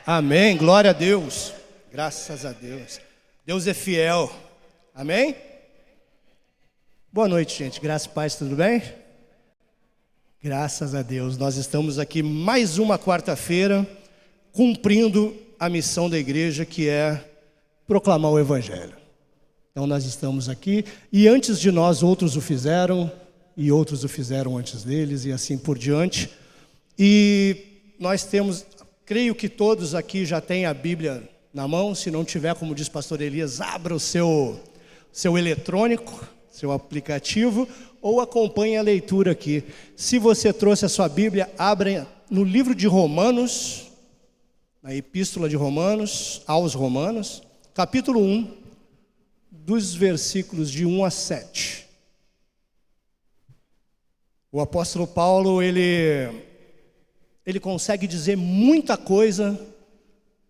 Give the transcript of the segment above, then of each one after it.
Amém, glória a Deus, graças a Deus. Deus é fiel, amém? Boa noite, gente, graça e paz, tudo bem? Graças a Deus, nós estamos aqui mais uma quarta-feira, cumprindo a missão da igreja, que é proclamar o Evangelho. Então nós estamos aqui, e antes de nós outros o fizeram, e outros o fizeram antes deles, e assim por diante. E nós temos... Creio que todos aqui já têm a Bíblia na mão. Se não tiver, como diz o pastor Elias, abra o seu eletrônico, seu aplicativo, ou acompanhe a leitura aqui. Se você trouxe a sua Bíblia, abra no livro de Romanos, na Epístola de Romanos, aos Romanos, capítulo 1, dos versículos de 1 a 7. O apóstolo Paulo, ele consegue dizer muita coisa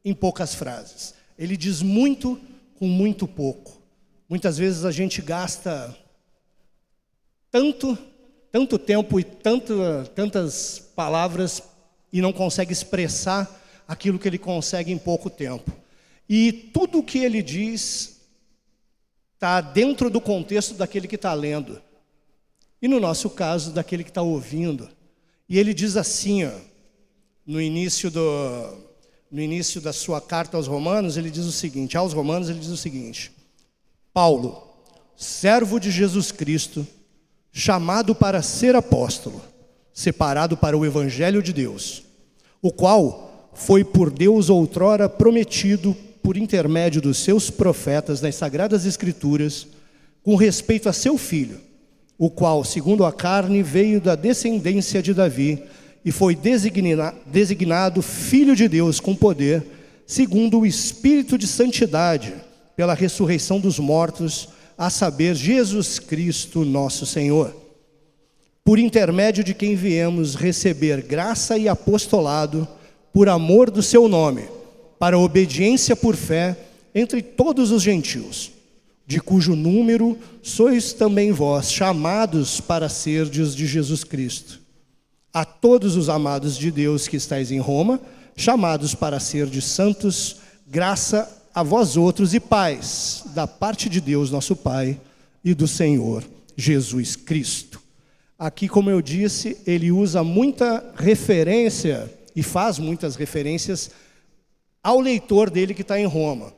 em poucas frases. Ele diz muito com muito pouco. Muitas vezes a gente gasta tanto tempo e tantas palavras e não consegue expressar aquilo que ele consegue em pouco tempo. E tudo o que ele diz está dentro do contexto daquele que está lendo. E no nosso caso, daquele que está ouvindo. E ele diz assim, ó, no início da sua carta aos Romanos, ele diz o seguinte, Paulo, servo de Jesus Cristo, chamado para ser apóstolo, separado para o Evangelho de Deus, o qual foi por Deus outrora prometido por intermédio dos seus profetas nas Sagradas Escrituras, com respeito a seu filho, o qual, segundo a carne, veio da descendência de Davi, e foi designado Filho de Deus com poder, segundo o Espírito de Santidade, pela ressurreição dos mortos, a saber, Jesus Cristo nosso Senhor, por intermédio de quem viemos receber graça e apostolado, por amor do seu nome, para obediência por fé entre todos os gentios, de cujo número sois também vós, chamados para serdes de Jesus Cristo. A todos os amados de Deus que estáis em Roma, chamados para ser de santos, graça a vós outros e paz, da parte de Deus nosso Pai e do Senhor Jesus Cristo. Aqui, como eu disse, ele usa muita referência e faz muitas referências ao leitor dele que está em Roma.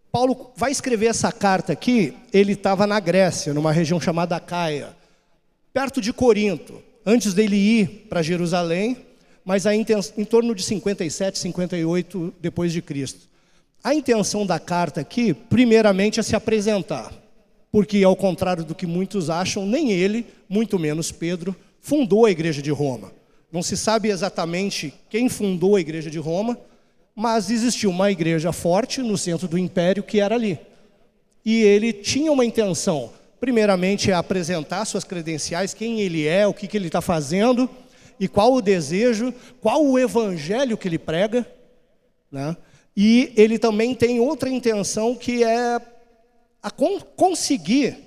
Paulo vai escrever essa carta aqui, ele estava na Grécia, numa região chamada Acaia, perto de Corinto. Antes dele ir para Jerusalém, mas em torno de 57, 58 depois de Cristo. A intenção da carta aqui, primeiramente, é se apresentar, porque ao contrário do que muitos acham, nem ele, muito menos Pedro, fundou a igreja de Roma. Não se sabe exatamente quem fundou a igreja de Roma, mas existiu uma igreja forte no centro do império que era ali. E ele tinha uma intenção. Primeiramente é apresentar suas credenciais, quem ele é, o que ele está fazendo, e qual o desejo, qual o evangelho que ele prega, né? E ele também tem outra intenção, que é conseguir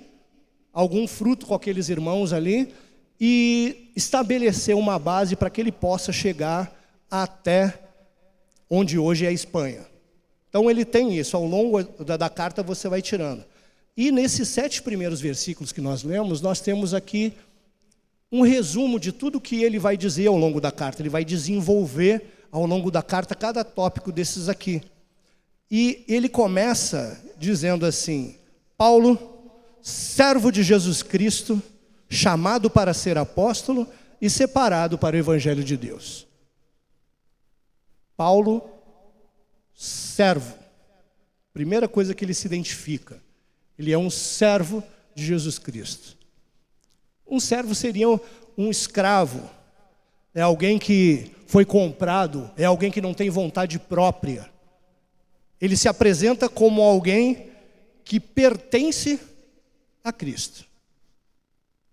algum fruto com aqueles irmãos ali, e estabelecer uma base para que ele possa chegar até onde hoje é a Espanha. Então ele tem isso, ao longo da carta você vai tirando. E nesses 7 primeiros versículos que nós lemos, nós temos aqui um resumo de tudo que ele vai dizer ao longo da carta. Ele vai desenvolver ao longo da carta cada tópico desses aqui. E ele começa dizendo assim, Paulo, servo de Jesus Cristo, chamado para ser apóstolo e separado para o Evangelho de Deus. Paulo, servo. Primeira coisa que ele se identifica. Ele é um servo de Jesus Cristo. Um servo seria um escravo. É alguém que foi comprado. É alguém que não tem vontade própria. Ele se apresenta como alguém que pertence a Cristo.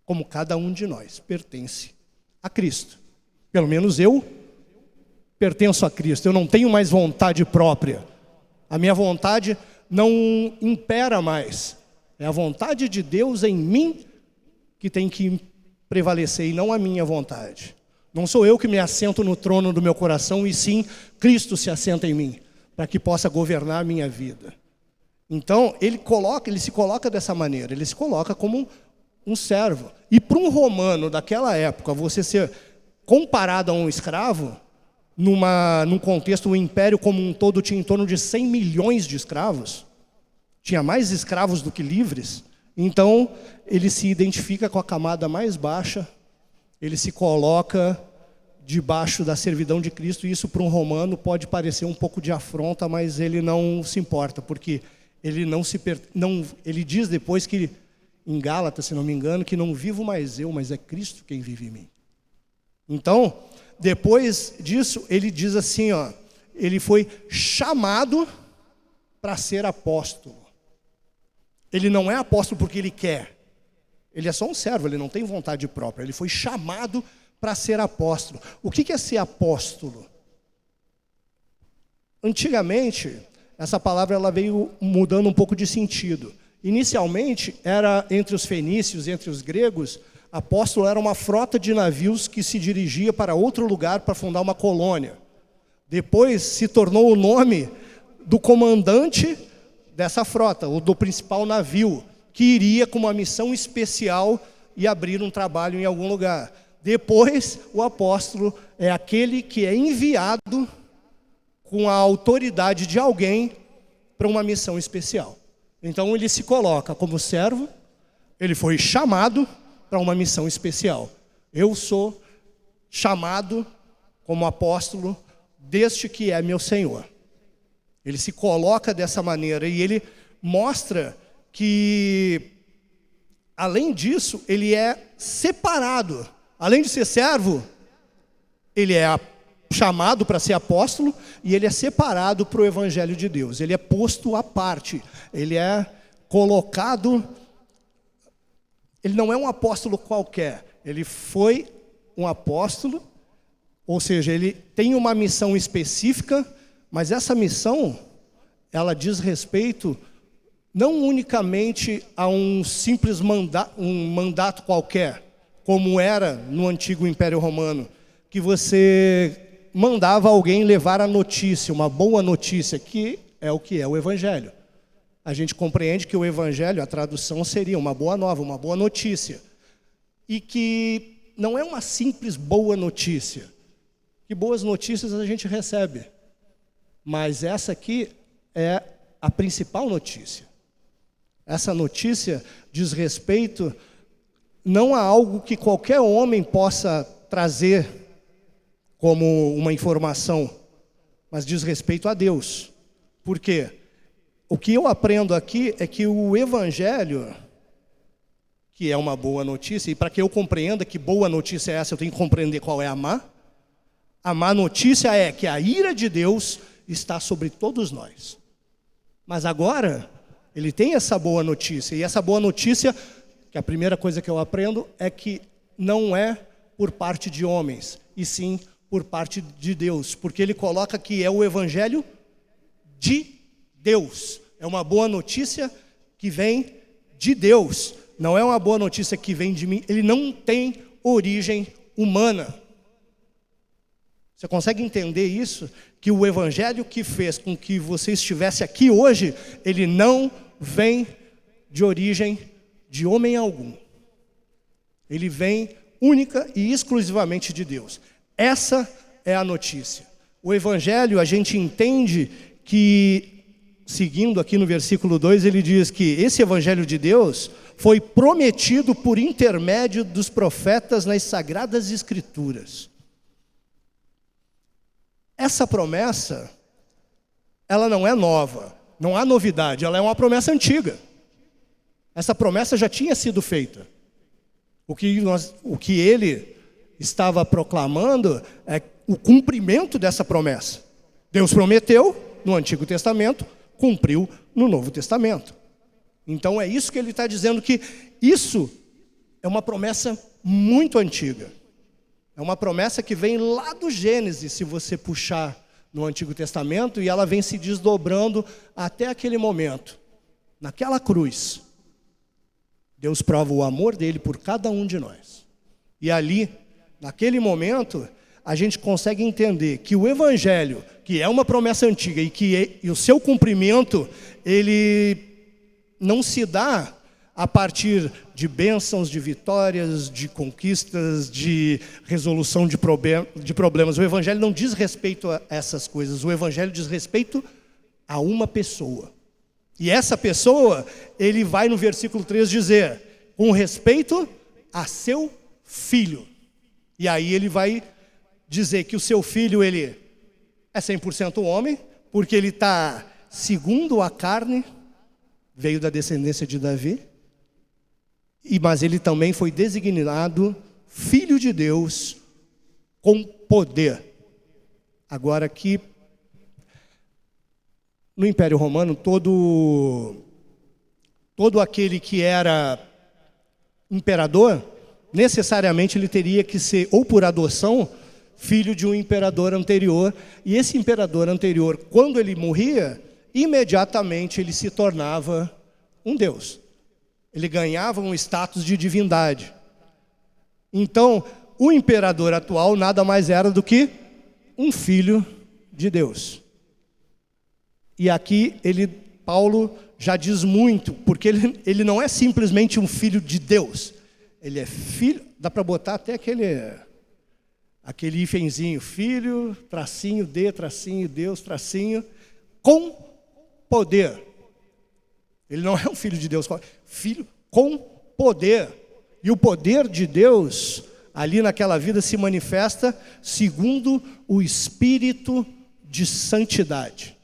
Como cada um de nós pertence a Cristo. Pelo menos eu pertenço a Cristo. Eu não tenho mais vontade própria. A minha vontade não impera mais. É a vontade de Deus em mim que tem que prevalecer e não a minha vontade. Não sou eu que me assento no trono do meu coração, e sim Cristo se assenta em mim, para que possa governar a minha vida. Então, ele se coloca dessa maneira, ele se coloca como um servo. E para um romano daquela época, você ser comparado a um escravo, num contexto, o império como um todo tinha em torno de 100 milhões de escravos, tinha mais escravos do que livres, então ele se identifica com a camada mais baixa, ele se coloca debaixo da servidão de Cristo, e isso para um romano pode parecer um pouco de afronta, mas ele não se importa, porque ele diz depois que, em Gálatas, se não me engano, que não vivo mais eu, mas é Cristo quem vive em mim. Então, depois disso, ele diz assim, ele foi chamado para ser apóstolo. Ele não é apóstolo porque ele quer. Ele é só um servo, ele não tem vontade própria. Ele foi chamado para ser apóstolo. O que é ser apóstolo? Antigamente, essa palavra ela veio mudando um pouco de sentido. Inicialmente, era entre os fenícios, entre os gregos, apóstolo era uma frota de navios que se dirigia para outro lugar para fundar uma colônia. Depois se tornou o nome do comandante dessa frota, ou do principal navio, que iria com uma missão especial e abrir um trabalho em algum lugar. Depois, o apóstolo é aquele que é enviado com a autoridade de alguém para uma missão especial. Então ele se coloca como servo, ele foi chamado para uma missão especial. Eu sou chamado como apóstolo deste que é meu Senhor. Ele se coloca dessa maneira e ele mostra que, além disso, ele é separado. Além de ser servo, ele é chamado para ser apóstolo e ele é separado para o Evangelho de Deus. Ele é posto à parte, ele é colocado. Ele não é um apóstolo qualquer, ele foi um apóstolo, ou seja, ele tem uma missão específica, mas essa missão, ela diz respeito não unicamente a um simples mandato qualquer, como era no antigo Império Romano, que você mandava alguém levar a notícia, uma boa notícia, que é o Evangelho. A gente compreende que o Evangelho, a tradução seria uma boa nova, uma boa notícia. E que não é uma simples boa notícia. Que boas notícias a gente recebe. Mas essa aqui é a principal notícia. Essa notícia diz respeito não a algo que qualquer homem possa trazer como uma informação, mas diz respeito a Deus. Por quê? O que eu aprendo aqui é que o Evangelho, que é uma boa notícia, e para que eu compreenda que boa notícia é essa, eu tenho que compreender qual é a má. A má notícia é que a ira de Deus está sobre todos nós. Mas agora, ele tem essa boa notícia, e essa boa notícia, que a primeira coisa que eu aprendo, é que não é por parte de homens, e sim por parte de Deus, porque ele coloca que é o Evangelho de Deus. É uma boa notícia que vem de Deus. Não é uma boa notícia que vem de mim. Ele não tem origem humana. Você consegue entender isso? Que o Evangelho que fez com que você estivesse aqui hoje, ele não vem de origem de homem algum. Ele vem única e exclusivamente de Deus. Essa é a notícia. O Evangelho, a gente entende que, seguindo aqui no versículo 2, ele diz que esse Evangelho de Deus foi prometido por intermédio dos profetas nas Sagradas Escrituras. Essa promessa, ela não é nova, não há novidade, ela é uma promessa antiga. Essa promessa já tinha sido feita. O que ele estava proclamando é o cumprimento dessa promessa. Deus prometeu no Antigo Testamento, cumpriu no Novo Testamento. Então é isso que ele está dizendo, que isso é uma promessa muito antiga. É uma promessa que vem lá do Gênesis, se você puxar no Antigo Testamento, e ela vem se desdobrando até aquele momento. Naquela cruz, Deus prova o amor dele por cada um de nós. E ali, naquele momento, a gente consegue entender que o Evangelho, que é uma promessa antiga e o seu cumprimento, ele não se dá a partir de bênçãos, de vitórias, de conquistas, de resolução de problemas. O Evangelho não diz respeito a essas coisas. O Evangelho diz respeito a uma pessoa. E essa pessoa, ele vai no versículo 3 dizer, com respeito a seu filho. E aí ele vai dizer que o seu filho, ele é 100% homem, porque ele está segundo a carne, veio da descendência de Davi, mas ele também foi designado filho de Deus com poder. Agora aqui, no Império Romano, todo aquele que era imperador, necessariamente ele teria que ser, ou por adoção, filho de um imperador anterior. E esse imperador anterior, quando ele morria, imediatamente ele se tornava um deus. Ele ganhava um status de divindade. Então, o imperador atual nada mais era do que um filho de Deus. E aqui Paulo já diz muito, porque ele não é simplesmente um filho de Deus. Ele é filho, dá para botar até aquele hífenzinho, filho, tracinho, tracinho, Deus, tracinho, com poder. Ele não é um filho de Deus, filho com poder. E o poder de Deus, ali naquela vida, se manifesta segundo o Espírito de santidade.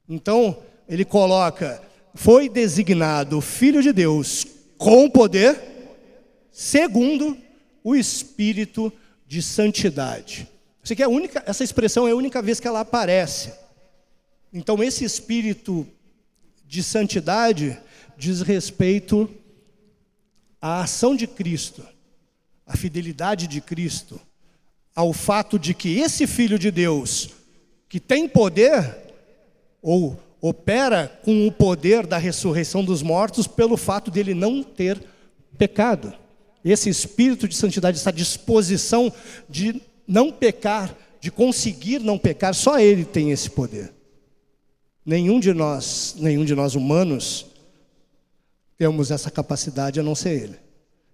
Então, ele coloca, foi designado Filho de Deus com poder, segundo o Espírito de santidade. Isso aqui é essa expressão é a única vez que ela aparece. Então, esse Espírito de santidade diz respeito à ação de Cristo, à fidelidade de Cristo, ao fato de que esse Filho de Deus, que tem poder, ou opera com o poder da ressurreição dos mortos, pelo fato dele não ter pecado. Esse Espírito de santidade, essa disposição de não pecar, de conseguir não pecar, só ele tem esse poder. Nenhum de nós humanos, temos essa capacidade a não ser ele.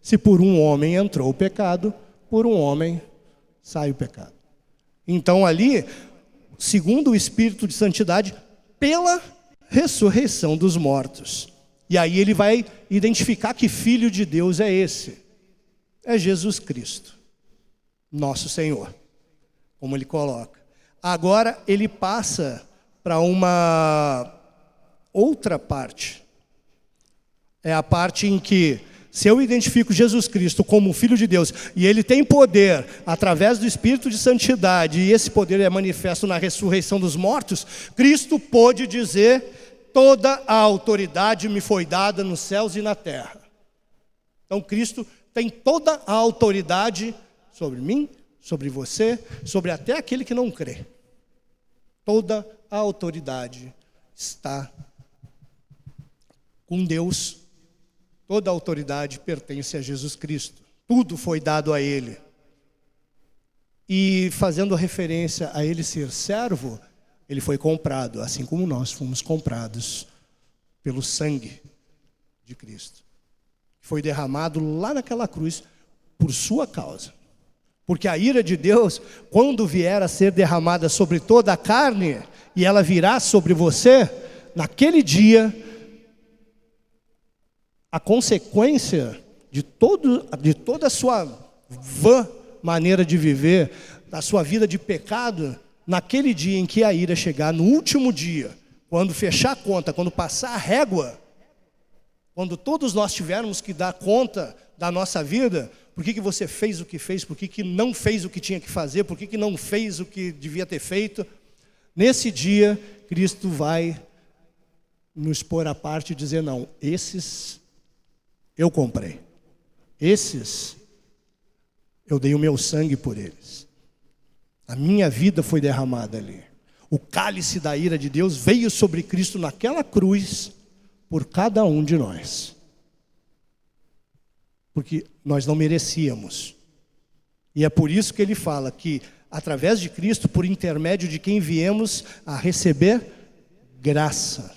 Se por um homem entrou o pecado, por um homem sai o pecado. Então ali, segundo o Espírito de santidade, pela ressurreição dos mortos. E aí ele vai identificar que Filho de Deus é esse. É Jesus Cristo, nosso Senhor, como ele coloca. Agora ele passa para uma outra parte. É a parte em que, se eu identifico Jesus Cristo como Filho de Deus, e ele tem poder através do Espírito de santidade, e esse poder é manifesto na ressurreição dos mortos, Cristo pôde dizer, toda a autoridade me foi dada nos céus e na terra. Então Cristo tem toda a autoridade sobre mim, sobre você, sobre até aquele que não crê. Toda a autoridade está com Deus. Toda a autoridade pertence a Jesus Cristo. Tudo foi dado a Ele. E fazendo referência a Ele ser servo, Ele foi comprado, assim como nós fomos comprados pelo sangue de Cristo. Foi derramado lá naquela cruz por sua causa. Porque a ira de Deus, quando vier a ser derramada sobre toda a carne, e ela virá sobre você, naquele dia, a consequência de toda a sua vã maneira de viver, da sua vida de pecado, naquele dia em que a ira chegar, no último dia, quando fechar a conta, quando passar a régua, quando todos nós tivermos que dar conta da nossa vida, por que você fez o que fez, por que não fez o que tinha que fazer, por que não fez o que devia ter feito, nesse dia, Cristo vai nos pôr à parte e dizer, não, esses eu comprei. Esses, eu dei o meu sangue por eles. A minha vida foi derramada ali. O cálice da ira de Deus veio sobre Cristo naquela cruz por cada um de nós. Porque nós não merecíamos. E é por isso que ele fala que, através de Cristo, por intermédio de quem viemos a receber graça.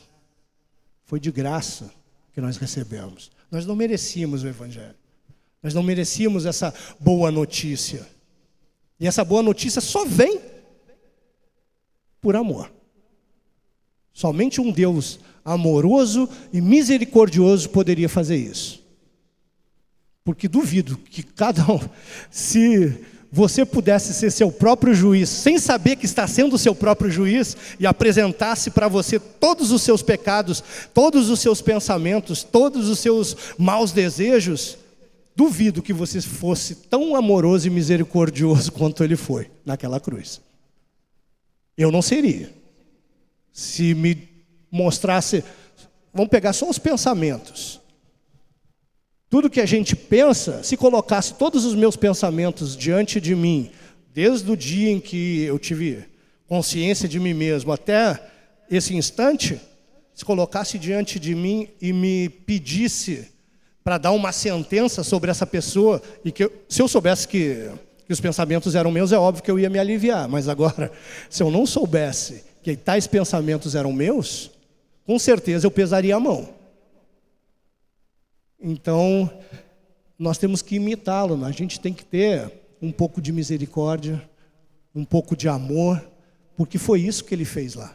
Foi de graça que nós recebemos. Nós não merecíamos o Evangelho. Nós não merecíamos essa boa notícia. E essa boa notícia só vem por amor. Somente um Deus amoroso e misericordioso poderia fazer isso. Porque duvido que cada um, se você pudesse ser seu próprio juiz, sem saber que está sendo seu próprio juiz, e apresentasse para você todos os seus pecados, todos os seus pensamentos, todos os seus maus desejos, duvido que você fosse tão amoroso e misericordioso quanto ele foi naquela cruz. Eu não seria. Se me mostrasse, vamos pegar só os pensamentos. Tudo que a gente pensa, se colocasse todos os meus pensamentos diante de mim, desde o dia em que eu tive consciência de mim mesmo até esse instante, se colocasse diante de mim e me pedisse para dar uma sentença sobre essa pessoa, e que se eu soubesse que os pensamentos eram meus, é óbvio que eu ia me aliviar. Mas agora, se eu não soubesse que tais pensamentos eram meus, com certeza eu pesaria a mão. Então, nós temos que imitá-lo. A gente tem que ter um pouco de misericórdia, um pouco de amor, porque foi isso que ele fez lá.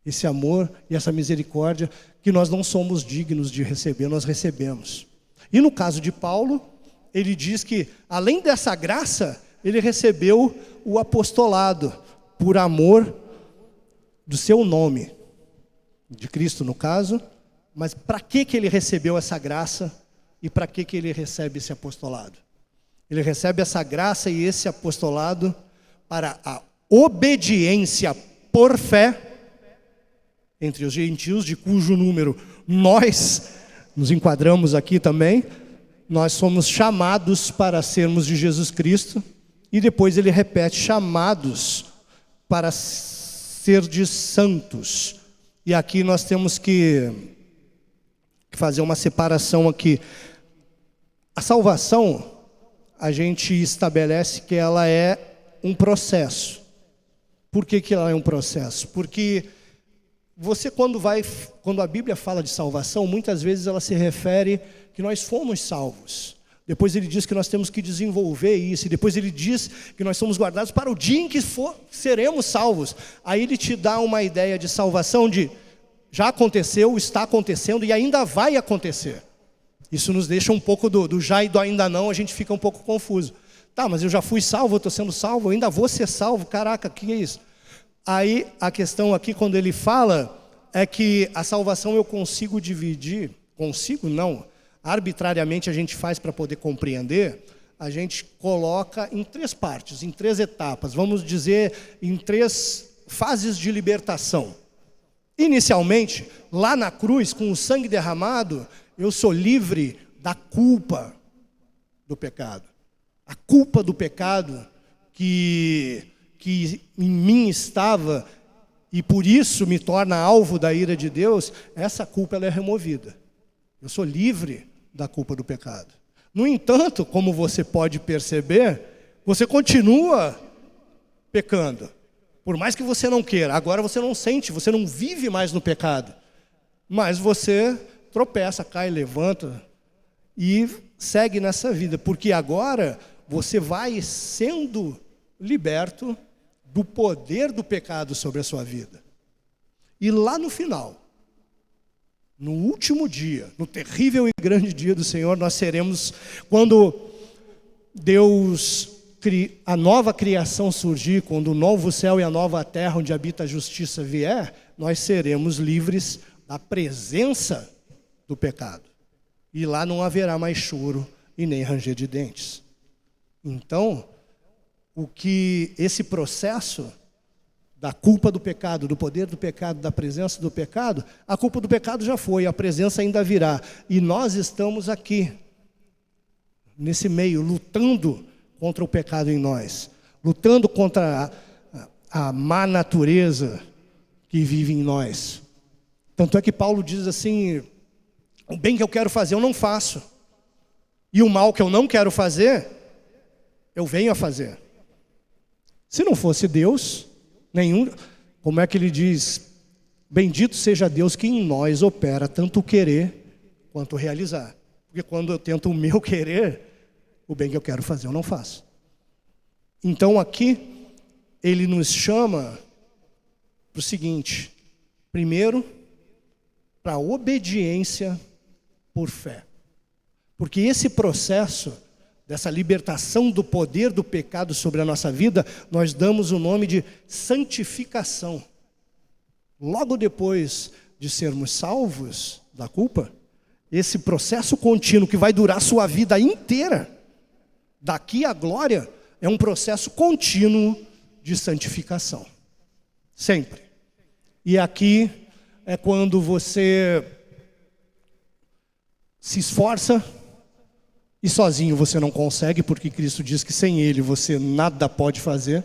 Esse amor e essa misericórdia que nós não somos dignos de receber, nós recebemos. E no caso de Paulo, ele diz que, além dessa graça, ele recebeu o apostolado por amor do seu nome, de Cristo no caso. Mas para que ele recebeu essa graça e para que ele recebe esse apostolado? Ele recebe essa graça e esse apostolado para a obediência por fé entre os gentios, de cujo número nós nos enquadramos aqui também. Nós somos chamados para sermos de Jesus Cristo, e depois ele repete, chamados para ser de santos. E aqui nós temos que fazer uma separação aqui. A salvação, a gente estabelece que ela é um processo. Por que ela é um processo? Porque você, quando a Bíblia fala de salvação, muitas vezes ela se refere que nós fomos salvos. Depois ele diz que nós temos que desenvolver isso. E depois ele diz que nós somos guardados para o dia em que seremos salvos. Aí ele te dá uma ideia de salvação de já aconteceu, está acontecendo e ainda vai acontecer. Isso nos deixa um pouco do já e do ainda não, a gente fica um pouco confuso. Tá, mas eu já fui salvo, eu estou sendo salvo, eu ainda vou ser salvo, caraca, o que é isso? Aí a questão aqui, quando ele fala, é que a salvação eu consigo dividir, arbitrariamente a gente faz para poder compreender, a gente coloca em 3 partes, em 3 etapas, vamos dizer, em 3 fases de libertação. Inicialmente, lá na cruz, com o sangue derramado, eu sou livre da culpa do pecado. A culpa do pecado que em mim estava e por isso me torna alvo da ira de Deus, essa culpa ela é removida. Eu sou livre da culpa do pecado. No entanto, como você pode perceber, você continua pecando. Por mais que você não queira, agora você não sente, você não vive mais no pecado. Mas você tropeça, cai, levanta e segue nessa vida. Porque agora você vai sendo liberto do poder do pecado sobre a sua vida. E lá no final, no último dia, no terrível e grande dia do Senhor, nós seremos, quando a nova criação surgir, quando o novo céu e a nova terra onde habita a justiça vier, nós seremos livres da presença do pecado. E lá não haverá mais choro e nem ranger de dentes. Então, esse processo da culpa do pecado, do poder do pecado, da presença do pecado, a culpa do pecado já foi, a presença ainda virá. E nós estamos aqui, nesse meio, lutando contra o pecado em nós, lutando contra a má natureza que vive em nós. Tanto é que Paulo diz assim, o bem que eu quero fazer eu não faço, e o mal que eu não quero fazer, eu venho a fazer. Se não fosse Deus, como é que ele diz? Bendito seja Deus que em nós opera tanto o querer quanto o realizar. Porque quando eu tento o meu querer, o bem que eu quero fazer eu não faço. Então aqui, ele nos chama para o seguinte: primeiro, para a obediência por fé. Porque esse processo dessa libertação do poder do pecado sobre a nossa vida, nós damos o nome de santificação. Logo depois de sermos salvos da culpa, esse processo contínuo que vai durar a sua vida inteira, daqui à glória, é um processo contínuo de santificação. Sempre. E aqui é quando você se esforça e sozinho você não consegue, porque Cristo diz que sem Ele você nada pode fazer.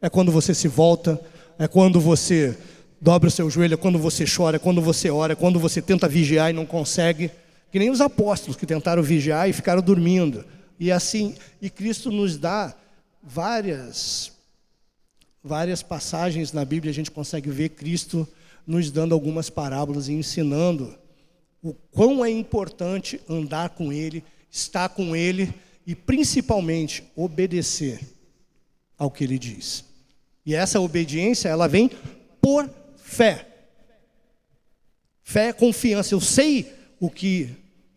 É quando você se volta, é quando você dobra o seu joelho, é quando você chora, é quando você ora, é quando você tenta vigiar e não consegue. Que nem os apóstolos que tentaram vigiar e ficaram dormindo. E assim, e Cristo nos dá várias passagens na Bíblia, a gente consegue ver Cristo nos dando algumas parábolas e ensinando o quão é importante andar com Ele, estar com Ele e principalmente obedecer ao que Ele diz. E essa obediência, ela vem por fé. Fé é confiança. Eu sei o que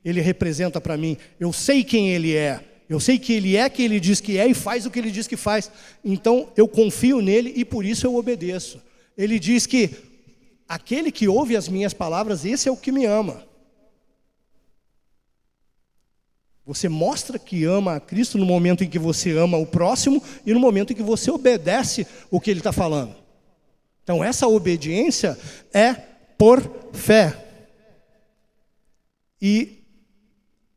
Ele representa para mim. Eu sei quem Ele é. Eu sei que Ele é quem Ele diz que é e faz o que Ele diz que faz. Então eu confio nele e por isso eu obedeço. Ele diz que aquele que ouve as minhas palavras, esse é o que me ama. Você mostra que ama a Cristo no momento em que você ama o próximo e no momento em que você obedece o que Ele está falando. Então essa obediência é por fé. E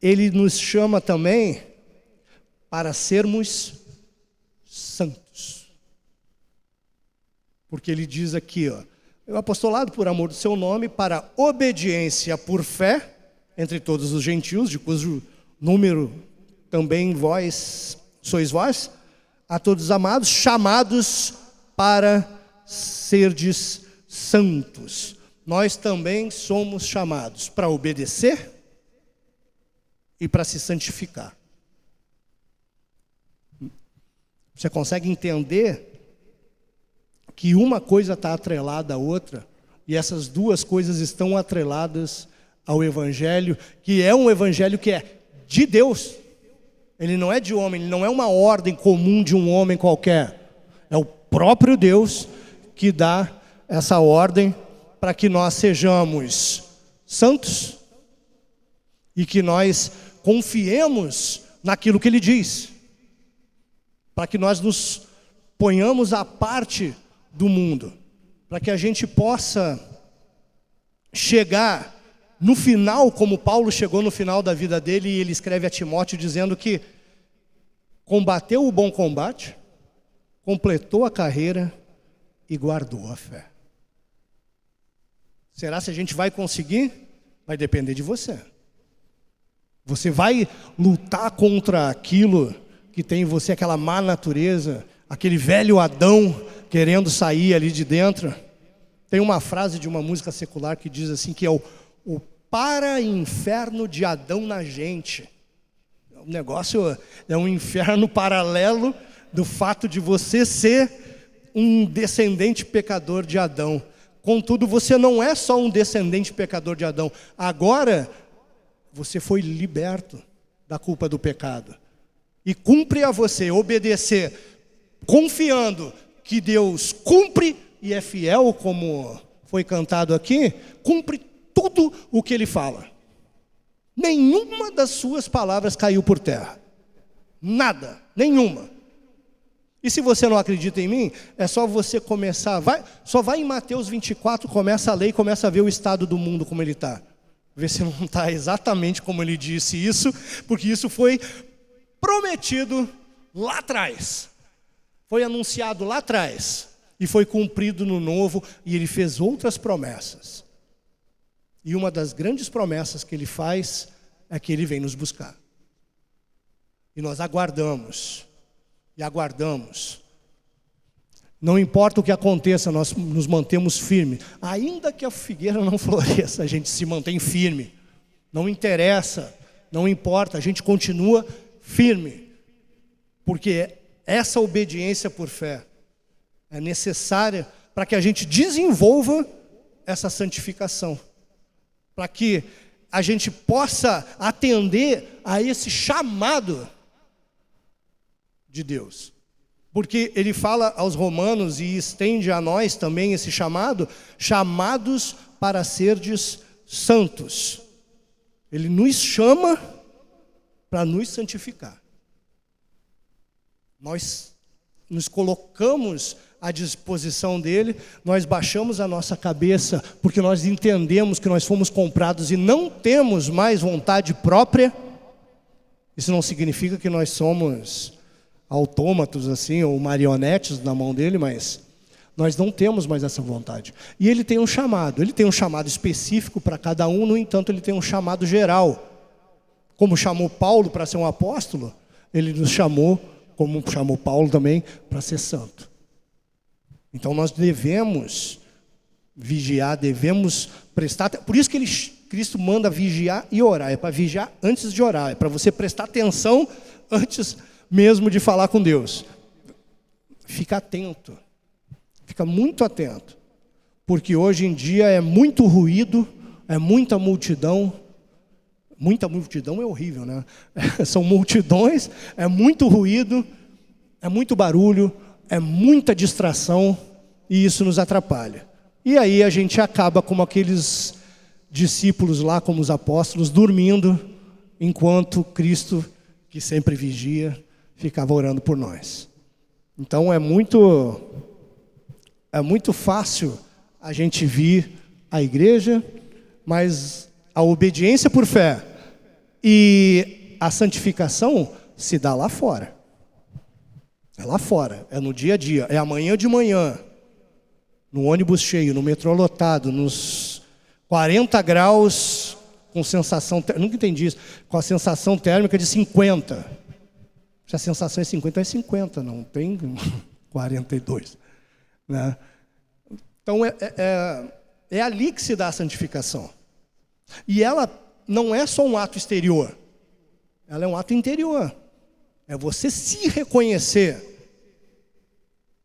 Ele nos chama também para sermos santos. Porque Ele diz aqui, o apostolado por amor do seu nome, para obediência por fé, entre todos os gentios, de cujo número também sois vós, a todos os amados, chamados para serdes santos. Nós também somos chamados para obedecer e para se santificar. Você consegue entender que uma coisa está atrelada à outra, e essas duas coisas estão atreladas ao Evangelho, que é um Evangelho que é de Deus. Ele não é de homem, ele não é uma ordem comum de um homem qualquer. É o próprio Deus que dá essa ordem para que nós sejamos santos e que nós confiemos naquilo que Ele diz. Para que nós nos ponhamos à parte do mundo, para que a gente possa chegar no final, como Paulo chegou no final da vida dele, e ele escreve a Timóteo dizendo que combateu o bom combate, completou a carreira e guardou a fé. Será se a gente vai conseguir? Vai depender de você. Você vai lutar contra aquilo que tem em você, aquela má natureza, aquele velho Adão querendo sair ali de dentro. Tem uma frase de uma música secular que diz assim, que é o para-inferno de Adão na gente. O negócio é um inferno paralelo do fato de você ser um descendente pecador de Adão. Contudo, você não é só um descendente pecador de Adão. Agora, você foi liberto da culpa do pecado. E cumpre a você obedecer, confiando que Deus cumpre e é fiel, como foi cantado aqui, cumpre tudo o que Ele fala. Nenhuma das suas palavras caiu por terra. Nada, nenhuma. E se você não acredita em mim, é só você começar, só vai em Mateus 24, começa a ler e começa a ver o estado do mundo como ele está. Ver se não está exatamente como ele disse isso, porque isso foi prometido lá atrás. Foi anunciado lá atrás e foi cumprido no novo, e Ele fez outras promessas. E uma das grandes promessas que Ele faz é que Ele vem nos buscar. E nós aguardamos e aguardamos. Não importa o que aconteça, nós nos mantemos firmes. Ainda que a figueira não floresça, a gente se mantém firme. Não interessa, não importa, a gente continua firme. Porque essa obediência por fé é necessária para que a gente desenvolva essa santificação. Para que a gente possa atender a esse chamado de Deus. Porque ele fala aos romanos e estende a nós também esse chamado, chamados para serdes santos. Ele nos chama para nos santificar. Nós nos colocamos à disposição dele, nós baixamos a nossa cabeça, porque nós entendemos que nós fomos comprados e não temos mais vontade própria. Isso não significa que nós somos autômatos assim, ou marionetes na mão dele, mas nós não temos mais essa vontade. E ele tem um chamado específico para cada um, no entanto ele tem um chamado geral. Como chamou Paulo para ser um apóstolo, ele nos chamou, como chamou Paulo também, para ser santo. Então nós devemos vigiar, devemos prestar, por isso que Cristo manda vigiar e orar, é para vigiar antes de orar, é para você prestar atenção antes mesmo de falar com Deus. Fica atento, fica muito atento, porque hoje em dia é muito ruído, é muita multidão é horrível, né? São multidões, é muito ruído, é muito barulho, é muita distração, e isso nos atrapalha. E aí a gente acaba como aqueles discípulos lá, como os apóstolos, dormindo, enquanto Cristo, que sempre vigia, ficava orando por nós. Então é muito fácil a gente vir à igreja, mas a obediência por fé e a santificação se dá lá fora. É lá fora, é no dia a dia, é amanhã de manhã, no ônibus cheio, no metrô lotado, nos 40 graus, com sensação, nunca entendi isso, com a sensação térmica de 50. Se a sensação é 50, é 50, não tem 42. Né? Então é ali que se dá a santificação. E ela não é só um ato exterior, ela é um ato interior. É você se reconhecer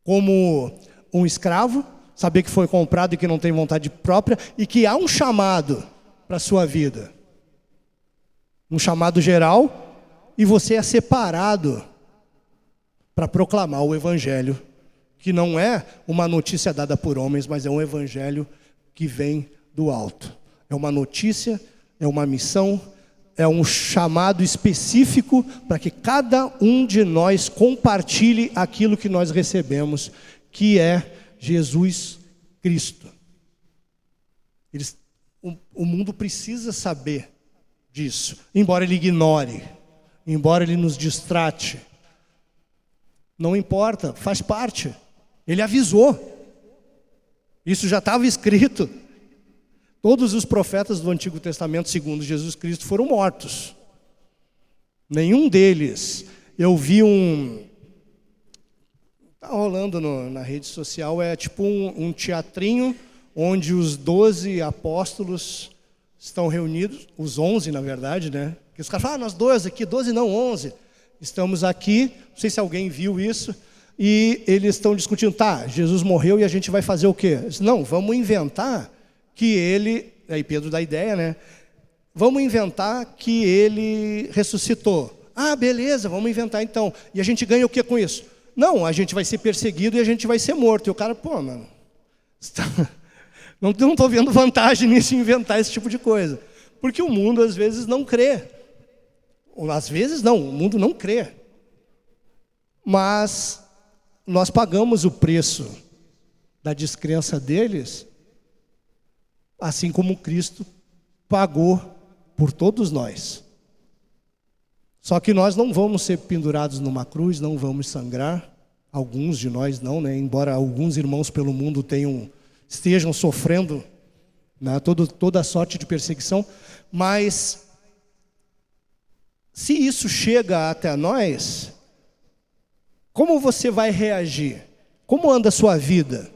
como um escravo, saber que foi comprado e que não tem vontade própria, e que há um chamado para a sua vida. Um chamado geral, e você é separado para proclamar o evangelho, que não é uma notícia dada por homens, mas é um evangelho que vem do alto. É uma notícia, é uma missão, é um chamado específico para que cada um de nós compartilhe aquilo que nós recebemos, que é Jesus Cristo. O mundo precisa saber disso, embora ele ignore, embora ele nos distrate. Não importa, faz parte. Ele avisou. Isso já estava escrito. Todos os profetas do Antigo Testamento, segundo Jesus Cristo, foram mortos. Nenhum deles. Eu vi está rolando na rede social, é tipo um teatrinho, onde os 12 apóstolos estão reunidos, os 11 na verdade, né? Que os caras falam, nós 12 aqui, 12 não, 11. Estamos aqui, não sei se alguém viu isso, e eles estão discutindo, tá, Jesus morreu e a gente vai fazer o quê? Disse, não, vamos inventar que ele, aí Pedro dá a ideia, né? Vamos inventar que ele ressuscitou. Ah, beleza, vamos inventar então. E a gente ganha o que com isso? Não, a gente vai ser perseguido e a gente vai ser morto. E o cara, pô, mano, não estou vendo vantagem nisso, inventar esse tipo de coisa. Porque o mundo às vezes não crê. Às vezes não, o mundo não crê. Mas nós pagamos o preço da descrença deles, assim como Cristo pagou por todos nós. Só que nós não vamos ser pendurados numa cruz, não vamos sangrar. Alguns de nós não, né? Embora alguns irmãos pelo mundo estejam sofrendo, né, toda sorte de perseguição. Mas se isso chega até nós, como você vai reagir? Como anda a sua vida?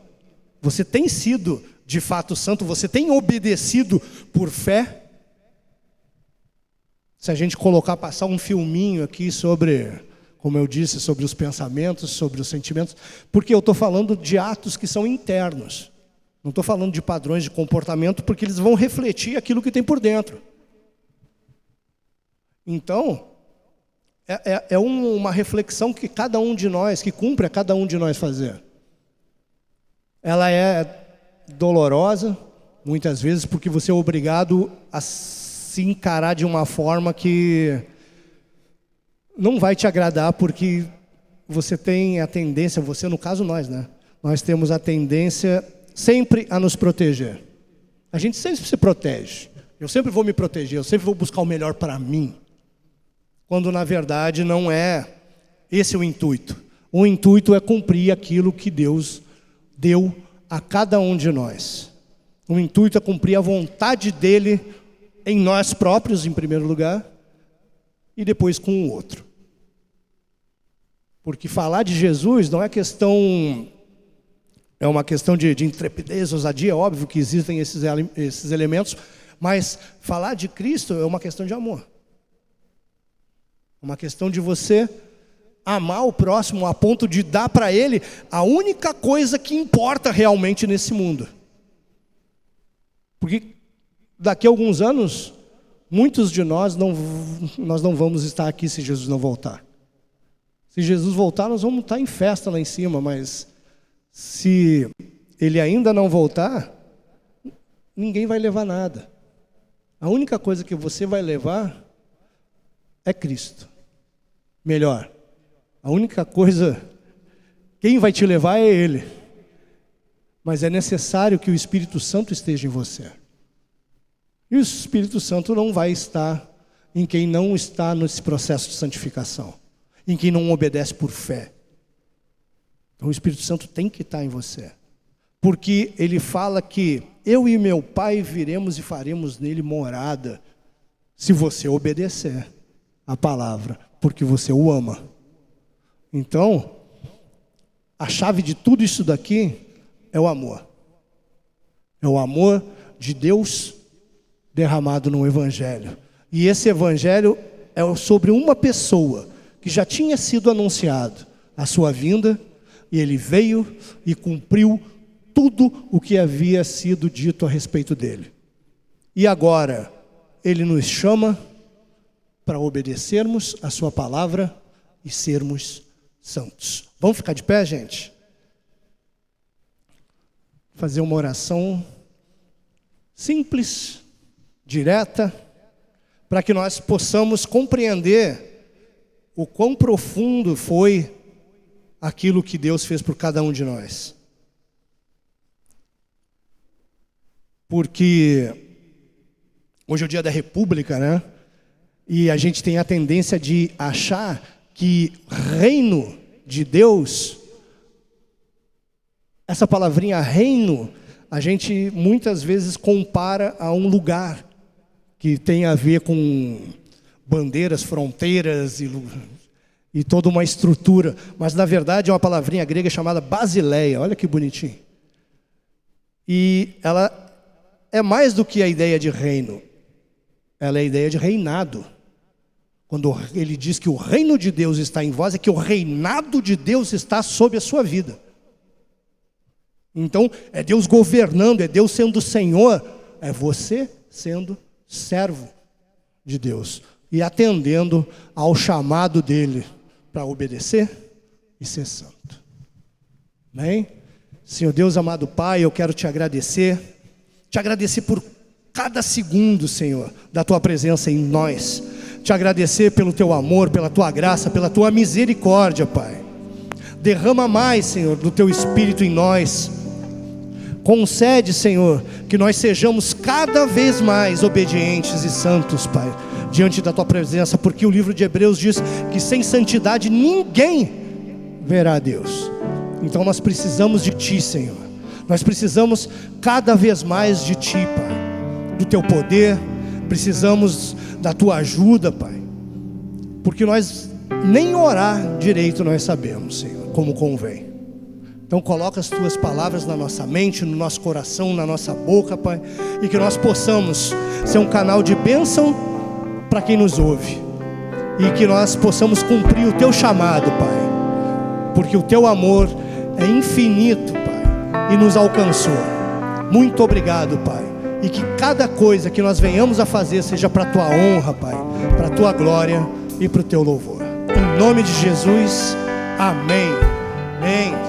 Você tem sido de fato santo? Você tem obedecido por fé? Se a gente passar um filminho aqui sobre, como eu disse, sobre os pensamentos, sobre os sentimentos, porque eu estou falando de atos que são internos. Não estou falando de padrões de comportamento, porque eles vão refletir aquilo que tem por dentro. Então, é uma reflexão que cada um de nós, que cumpre a cada um de nós fazer. Ela é dolorosa, muitas vezes, porque você é obrigado a se encarar de uma forma que não vai te agradar, porque você tem a tendência, você, no caso nós, né? Nós temos a tendência sempre a nos proteger. A gente sempre se protege. Eu sempre vou me proteger, eu sempre vou buscar o melhor para mim. Quando na verdade não é esse o intuito. O intuito é cumprir aquilo que Deus deu a cada um de nós. O intuito é cumprir a vontade dele em nós próprios, em primeiro lugar, e depois com o outro. Porque falar de Jesus não é questão, é uma questão de intrepidez, ousadia, é óbvio que existem esses elementos, mas falar de Cristo é uma questão de amor. Uma questão de você amar o próximo a ponto de dar para ele a única coisa que importa realmente nesse mundo. Porque daqui a alguns anos, muitos de nós não vamos estar aqui se Jesus não voltar. Se Jesus voltar, nós vamos estar em festa lá em cima, mas se ele ainda não voltar, ninguém vai levar nada. A única coisa que você vai levar é Cristo. Melhor, a única coisa, quem vai te levar é Ele. Mas é necessário que o Espírito Santo esteja em você. E o Espírito Santo não vai estar em quem não está nesse processo de santificação, em quem não obedece por fé. Então o Espírito Santo tem que estar em você. Porque ele fala que eu e meu Pai viremos e faremos nele morada, se você obedecer a palavra, porque você o ama. Então, a chave de tudo isso daqui é o amor. É o amor de Deus derramado no Evangelho. E esse Evangelho é sobre uma pessoa que já tinha sido anunciado a sua vinda, e ele veio e cumpriu tudo o que havia sido dito a respeito dele. E agora, ele nos chama para obedecermos a sua palavra e sermos santos. Vamos ficar de pé, gente? Fazer uma oração simples, direta, para que nós possamos compreender o quão profundo foi aquilo que Deus fez por cada um de nós. Porque hoje é o dia da República, né? E a gente tem a tendência de achar que reino de Deus, essa palavrinha reino, a gente muitas vezes compara a um lugar que tem a ver com bandeiras, fronteiras e toda uma estrutura. Mas na verdade é uma palavrinha grega chamada basileia, olha que bonitinho. E ela é mais do que a ideia de reino, ela é a ideia de reinado. Quando ele diz que o reino de Deus está em vós, é que o reinado de Deus está sobre a sua vida. Então, é Deus governando, é Deus sendo Senhor, é você sendo servo de Deus e atendendo ao chamado dele para obedecer e ser santo. Amém? Senhor Deus, amado Pai, eu quero te agradecer por cada segundo, Senhor, da tua presença em nós. Te agradecer pelo teu amor, pela tua graça, pela tua misericórdia, Pai. Derrama mais, Senhor, do teu Espírito em nós. Concede, Senhor, que nós sejamos cada vez mais obedientes e santos, Pai, diante da tua presença, porque o livro de Hebreus diz que sem santidade ninguém verá a Deus. Então nós precisamos de ti, Senhor. Nós precisamos cada vez mais de ti, Pai, do teu poder. Precisamos da tua ajuda, Pai, porque nós nem orar direito nós sabemos, Senhor, como convém. Então coloca as Tuas palavras na nossa mente, no nosso coração, na nossa boca, Pai, e que nós possamos ser um canal de bênção para quem nos ouve, e que nós possamos cumprir o Teu chamado, Pai, porque o Teu amor é infinito, Pai, e nos alcançou. Muito obrigado, Pai, e que cada coisa que nós venhamos a fazer seja para a Tua honra, Pai, para a Tua glória e para o Teu louvor. Em nome de Jesus, amém. Amém.